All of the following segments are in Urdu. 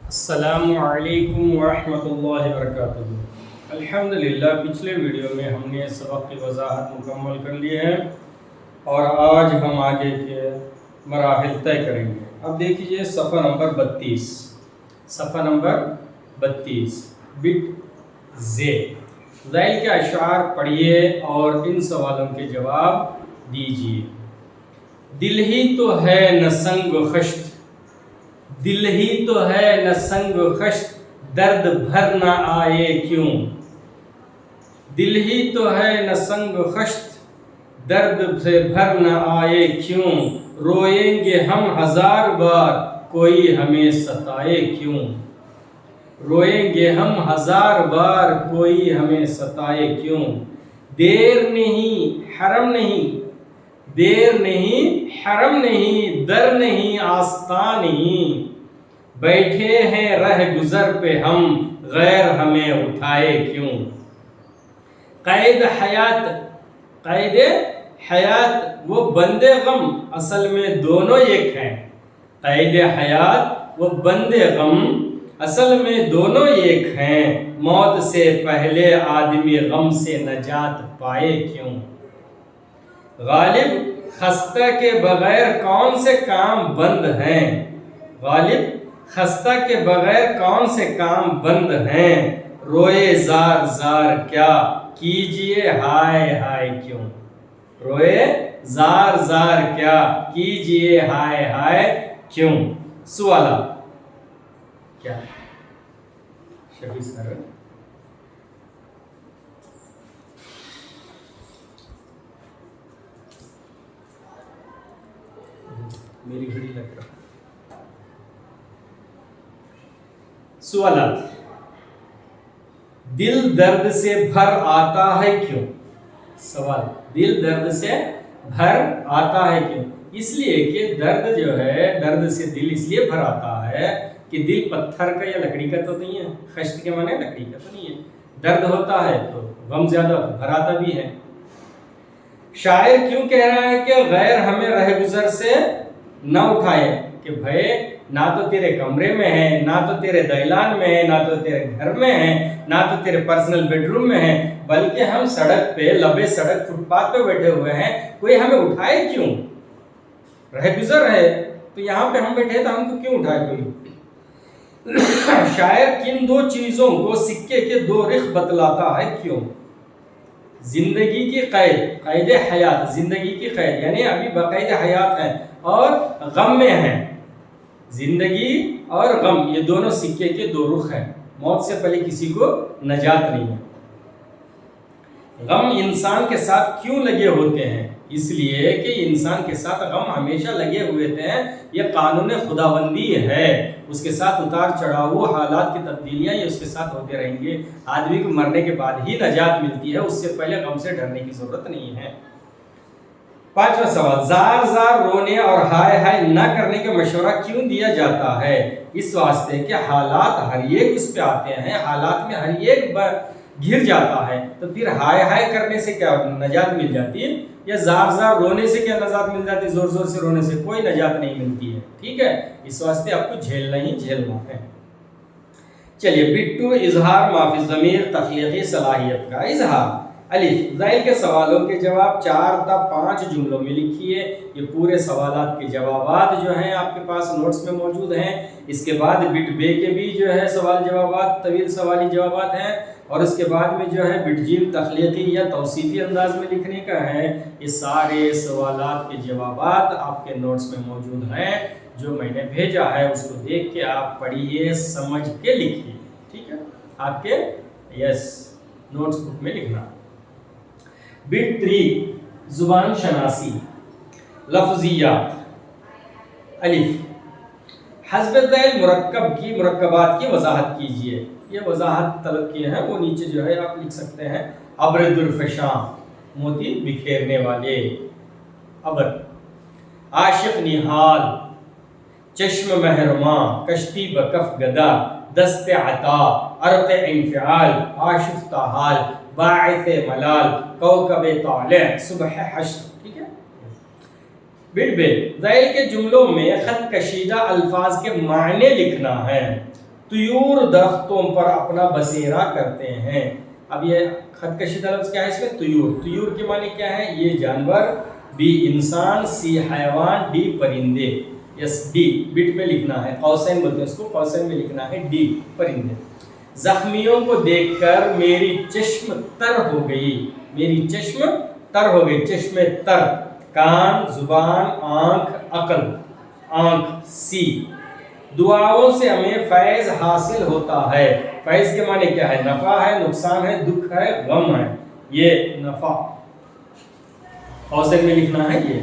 السلام علیکم ورحمۃ اللہ وبرکاتہ۔ الحمدللہ پچھلے ویڈیو میں ہم نے سبق کی وضاحت مکمل کر لی ہے اور آج ہم آگے کے مراحل طے کریں گے۔ اب دیکھیے صفحہ نمبر 32، صفحہ نمبر 32 بٹ زے ذیل کے اشعار پڑھیے اور ان سوالوں کے جواب دیجیے۔ دل ہی تو ہے نہ سنگ و خشت، دل ہی تو ہے نہ سنگ و خشت، درد بھر نہ آئے کیوں؟ دل ہی تو ہے نہ سنگ و خشت، درد سے بھر نہ آئے کیوں؟ روئیں گے ہم ہزار بار، کوئی ہمیں ستائے کیوں؟ روئیں گے ہم ہزار بار، کوئی ہمیں ستائے کیوں؟ دیر نہیں حرم نہیں، دیر نہیں حرم نہیں، در نہیں آستان نہیں، بیٹھے ہیں رہ گزر پہ ہم، غیر ہمیں اٹھائے کیوں؟ قید حیات، قید حیات و بند غم اصل میں دونوں ایک ہیں۔ قید حیات و بند غم اصل میں دونوں ایک ہیں، موت سے پہلے آدمی غم سے نجات پائے کیوں؟ غالب خستہ کے بغیر کون سے کام بند ہیں؟ غالب خستہ کے بغیر کون سے کام بند ہیں؟ روئے زار زار کیا کیجئے ہائے ہائے کیوں؟ روئے زار زار کیا کیجئے ہائے ہائے کیوں؟ سوالات کیا شفیع سر؟ میری گھڑی لگ رہا۔ سوالات، دل درد سے بھر آتا ہے کیوں؟ سوال، دل درد سے بھر آتا ہے کیوں؟ اس لیے کہ درد جو ہے، درد سے دل اس لیے بھر آتا ہے کہ دل پتھر کا یا لکڑی کا تو نہیں ہے، خشت کے معنی لکڑی کا تو نہیں ہے۔ درد ہوتا ہے تو غم زیادہ بھر آتا بھی ہے۔ شاعر کیوں کہہ رہا ہے کہ غیر ہمیں رہ گزر سے نہ اٹھائے، کہ بھائی نہ تو تیرے کمرے میں ہے، نہ تو تیرے دہلان میں ہے، نہ تو تیرے گھر میں ہے، نہ تو تیرے پرسنل بیڈ روم میں ہے، بلکہ ہم سڑک پہ، لبے سڑک فٹ پاتھ پہ بیٹھے ہوئے ہیں، کوئی ہمیں اٹھائے کیوں؟ رہ گزر ہے تو یہاں پہ ہم بیٹھے تو ہم کو کیوں اٹھائے کوئی؟ شاعر کن دو چیزوں کو سکے کے دو رخ بتلاتا ہے کیوں؟ زندگی کی قید، قید حیات، زندگی کی قید یعنی ابھی بقید حیات ہے اور غم میں ہے۔ زندگی اور غم یہ دونوں سکے کے دو رخ ہیں، موت سے پہلے کسی کو نجات نہیں ہے۔ غم انسان کے ساتھ کیوں لگے ہوتے ہیں؟ اس لیے کہ انسان کے ساتھ غم ہمیشہ لگے ہوئے تھے، یہ قانون خداوندی ہے، اس کے ساتھ اتار چڑھاؤ حالات کی تبدیلیاں یہ اس کے ساتھ ہوتے رہیں گے۔ آدمی کو مرنے کے بعد ہی نجات ملتی ہے، اس سے پہلے غم سے ڈرنے کی ضرورت نہیں ہے۔ پانچواں سوال، زار زار رونے اور ہائے ہائے نہ کرنے کا مشورہ کیوں دیا جاتا ہے؟ اس واسطے کہ حالات ہر ایک اس پہ آتے ہیں، حالات میں ہر ایک گر جاتا ہے، تو پھر ہائے ہائے کرنے سے کیا نجات مل جاتی ہے؟ یا زار زار رونے سے کیا نجات مل جاتی ہے؟ زور زور سے رونے سے کوئی نجات نہیں ملتی ہے، ٹھیک ہے؟ اس واسطے آپ کو جھیلنا ہی جھیلنا ہے۔ چلیے بٹو، اظہار مافی ضمیر تخلیقی صلاحیت کا اظہار۔ الف، ذیل کے سوالوں کے جواب 4 تا 5 جملوں میں لکھیے۔ یہ پورے سوالات کے جوابات جو ہیں آپ کے پاس نوٹس میں موجود ہیں۔ اس کے بعد بٹ بے کے بھی جو ہے سوال جوابات، طویل سوالی جوابات ہیں، اور اس کے بعد میں جو ہے بٹ جیم تخلیقی یا توصیفی انداز میں لکھنے کا ہے۔ یہ سارے سوالات کے جوابات آپ کے نوٹس میں موجود ہیں، جو میں نے بھیجا ہے اس کو دیکھ کے آپ پڑھیے، سمجھ کے لکھیے، ٹھیک ہے؟ آپ کے نوٹس بک میں لکھنا۔ بٹ 3، زبان شناسی، لفظیات۔ الف، حذف ذیل مرکب کی مرکبات کی وضاحت کیجیے۔ یہ وضاحت طلب کیے ہیں، وہ نیچے جو ہے آپ لکھ سکتے ہیں۔ ابر درفشاں، موتی بکھیرنے والے، ابر۔ عاشق نہال، چشم مہرماں، کشتی بکف گدا، دست عطا، عرق انفعال، آشفتہ حال، باعث ملال، کوكب طالع، صبح حشر، ٹھیک ہے؟ بٹ بے، ذیل کے جملوں میں خط کشیدہ الفاظ کے معنی لکھنا ہے۔ طیور درختوں پر اپنا بسیرا کرتے ہیں. اب یہ خط کشیدہ لفظ کیا ہے اس میں؟ طیور. طیور کے معنی کیا ہے؟ یہ جانور، بی انسان، سی حیوان، ڈی پرندے. یس ڈی بٹ میں لکھنا ہے، قوسین بولتے ہیں اس کو، قوسین میں لکھنا ہے ڈی پرندے. زخمیوں کو دیکھ کر میری چشم تر ہو گئی. میری چشم تر ہو گئی. چشم تر، کان، زبان، آنکھ، عقل. آنکھ سی. دعاؤں سے ہمیں فیض حاصل ہوتا ہے. فیض کے معنی کیا ہے؟ نفع ہے، نقصان ہے، دکھ ہے، غم ہے. یہ نفع قوسین میں لکھنا ہے یہ.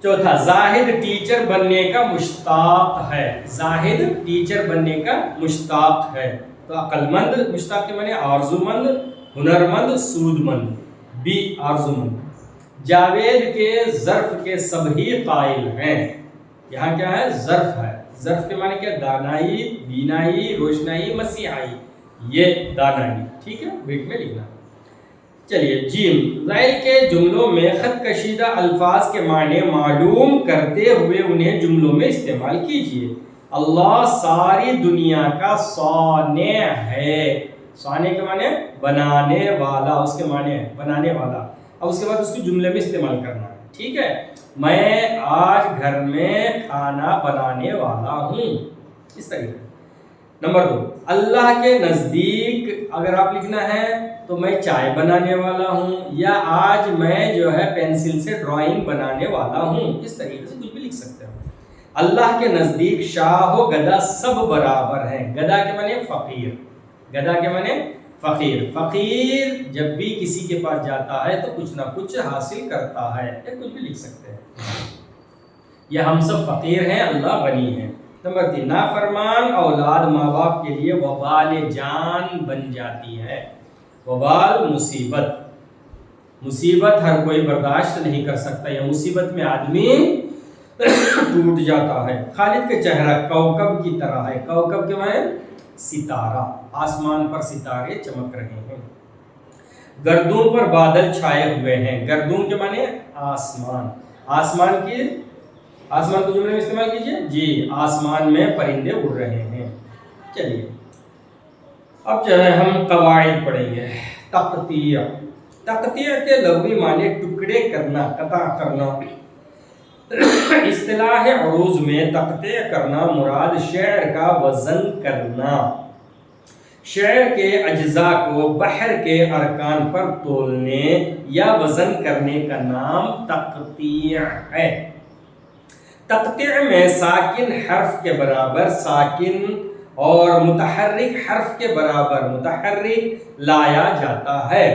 چوتھا، زاہد ٹیچر بننے کا مشتاق ہے. زاہد ٹیچر بننے کا مشتاق ہے. تو عقل مند مشتاق کے معنی آرزو مند، ہنر مند، سود مند. بی آرزو مند. جاوید کے ظرف کے سبھی قائل ہیں. یہاں کیا ہے؟ ظرف ہے. ظرف کے معنی کیا؟ دانائی، بینائی، روشنائی، مسیحائی. یہ دانائی. ٹھیک ہے، بیٹ میں لکھنا. چلیے جیم، ذیل کے جملوں میں خط کشیدہ الفاظ کے معنی معلوم کرتے ہوئے انہیں جملوں میں استعمال کیجیے. اللہ ساری دنیا کا صانع ہے. صانع کے معنی بنانے والا، اس کے معنی ہے بنانے والا. اب اس کے بعد اس کو جملے میں استعمال کرنا ہے. ٹھیک ہے، میں آج گھر میں کھانا بنانے والا ہوں. اس طریقے. نمبر 2، اللہ کے نزدیک اگر آپ لکھنا ہے تو میں چائے بنانے والا ہوں، یا آج میں جو ہے پینسل سے ڈرائنگ بنانے والا ہوں. اس طریقے سے کچھ بھی لکھ سکتے ہیں. اللہ کے نزدیک شاہ و گدھا سب برابر ہیں. گدھا کے معنی فقیر. گدھا کے معنی فقیر. فقیر جب بھی کسی کے پاس جاتا ہے تو کچھ نہ کچھ حاصل کرتا ہے. یا کچھ بھی لکھ سکتے ہیں. یہ ہم سب فقیر ہیں، اللہ غنی ہے. نمبر 3، نافرمان اولاد ماں باپ کے لیے وبال جان بن جاتی ہے. وبال مصیبت. مصیبت ہر کوئی برداشت نہیں کر سکتا. یا مصیبت میں آدمی ٹوٹ جاتا ہے. خالد کا چہرہ کوکب کی طرح ہے. کوکب کے معنی ستارہ. آسمان پر ستارے چمک رہے ہیں. گردون پر بادل چھائے ہوئے ہیں. گردون کے معنی آسمان. آسمان کو جملے میں استعمال کیجئے. جی، آسمان میں پرندے اڑ رہے ہیں. چلیے اب جو ہے ہم قواعد پڑھیں گے. تقطیع. تقطیع کے لغوی معنی ٹکڑے کرنا، قطع کرنا. اصطلاح عروض میں تقطیع کرنا مراد شعر کا وزن کرنا. شعر کے اجزاء کو بحر کے ارکان پر تولنے یا وزن کرنے کا نام تقطیع ہے. تقطیع میں ساکن حرف کے برابر ساکن اور متحرک حرف کے برابر متحرک لایا جاتا ہے.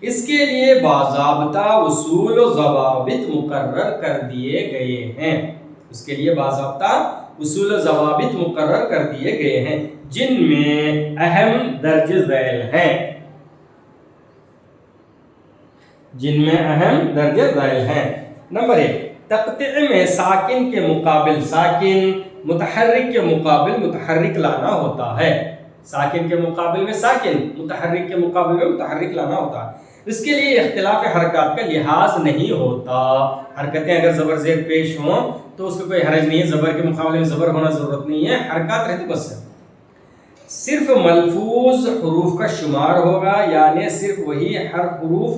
اس کے لیے باضابطہ اصول و ضوابط مقرر کر دیے گئے ہیں. اس کے لیے باضابطہ اصول و ضوابط مقرر کر دیے گئے ہیں جن میں اہم درج ذیل ہیں. نمبر 1، تقطیع میں ساکن کے مقابل ساکن، متحرک کے مقابل متحرک لانا ہوتا ہے. ساکن کے مقابل میں ساکن، متحرک کے مقابل میں متحرک لانا ہوتا ہے. اس کے لیے اختلاف حرکات کا لحاظ نہیں ہوتا. حرکتیں اگر زبر زیر پیش ہوں تو اس کو کوئی حرج نہیں ہے. زبر کے مقابلے میں زبر ہونا ضرورت نہیں ہے. حرکات رہتی بس ہے. صرف ملفوظ حروف کا شمار ہوگا، یعنی صرف وہی حروف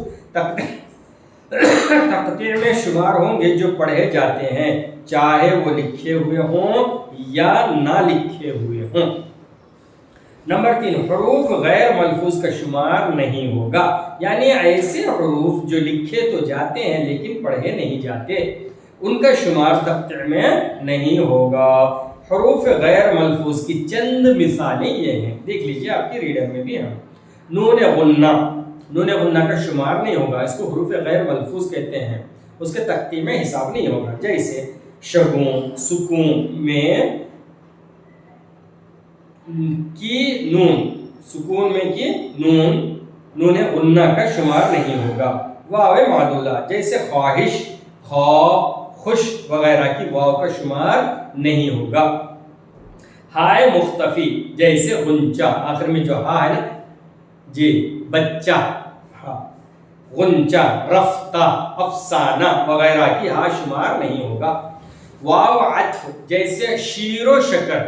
تقطیع میں شمار ہوں گے جو پڑھے جاتے ہیں، چاہے وہ لکھے ہوئے ہوں یا نہ لکھے ہوئے ہوں. نمبر 3، حروف غیر ملفوظ کا شمار نہیں ہوگا، یعنی ایسے حروف جو لکھے تو جاتے ہیں لیکن پڑھے نہیں جاتے، ان کا شمار تقطیع میں نہیں ہوگا. حروف غیر ملفوظ کی چند مثالیں یہ ہیں، دیکھ لیجئے آپ کی ریڈر میں بھی ہیں. نون غنہ. نون غنہ کا شمار نہیں ہوگا، اس کو حروف غیر ملفوظ کہتے ہیں. اس کے تقطیع میں حساب نہیں ہوگا. جیسے شگون، سکون میں کی نون، سکون میں کی نون، نون غنہ کا شمار نہیں ہوگا. واو معدولہ جیسے خواہش، خواب، خوش وغیرہ کی واو کا شمار نہیں ہوگا. ہائے مختفی جیسے غنچہ، آخر میں جو ہا ہے نا جی، بچہ، غنچہ، رفتہ، افسانہ وغیرہ کی ہا شمار نہیں ہوگا. واو عطف جیسے شیر و شکر،